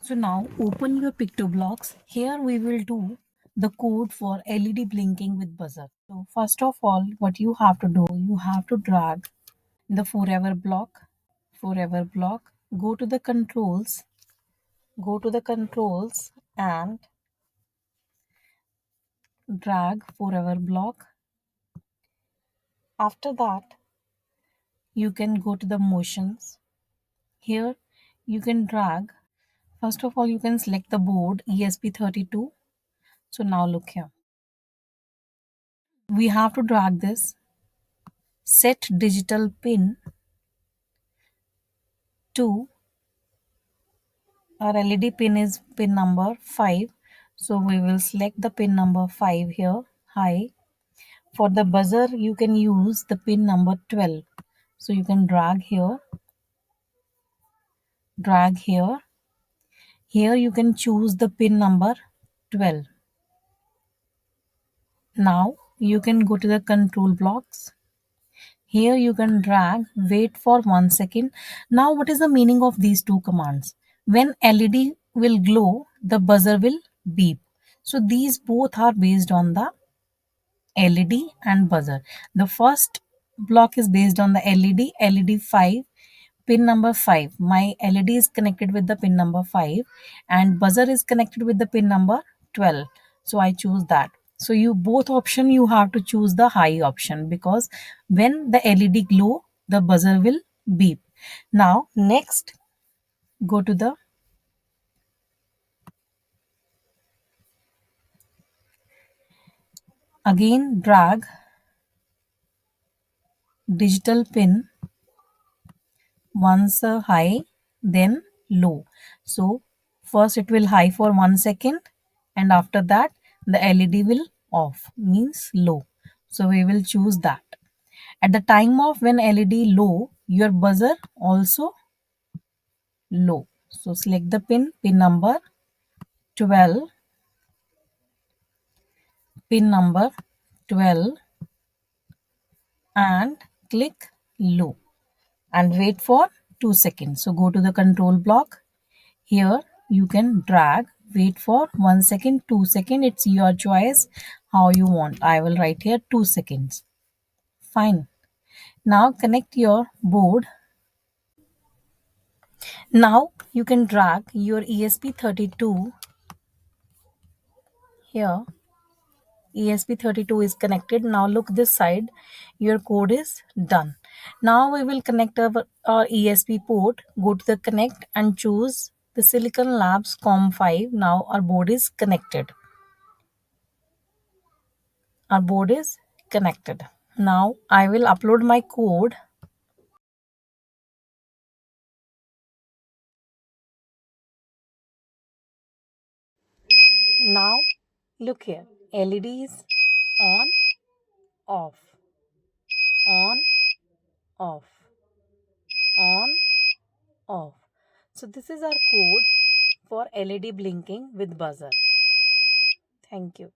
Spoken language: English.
So now open your PictoBlocks. Here we will do the code for LED blinking with buzzer. So first of all, what you have to do, you have to drag the forever block, go to the controls and drag forever block. After that, you can go to the motions. Here you can drag. First of all, you can select the board ESP32. So now look here. We have to drag this. Set digital pin to our LED pin is pin number 5. So we will select the pin number 5 here. High. For the buzzer, you can use the pin number 12. So you can drag here, drag here. Here you can choose the pin number 12. Now you can go to the control blocks. Here you can drag, wait for 1 second. Now what is the meaning of these two commands? When LED will glow, the buzzer will beep. So these both are based on the LED and buzzer. The first block is based on the LED 5, pin number 5. My LED is connected with the pin number 5 and buzzer is connected with the pin number 12. So I choose that. So you both option you have to choose the high option because when the LED glow, the buzzer will beep. Now next go to the again drag digital pin once high then low. So first it will high for 1 second and after that the LED will off means low. So we will choose that. At the time of when LED low, your buzzer also low. So select the pin number 12, pin number 12 and click low and wait for 2 seconds. So go to the control block. Here you can drag, wait for 1 second, 2 seconds. It's your choice how you want. I will write here 2 seconds. Fine. Now connect your board. Now you can drag your ESP32 here. ESP32 is connected. Now look this side. Your code is done. Now we will connect our ESP port. Go to the connect and choose the Silicon Labs COM5. Now our board is connected. Our board is connected. Now I will upload my code. Now look here. LED is on, off, on, off, on, off. So this is our code for LED blinking with buzzer. Thank you.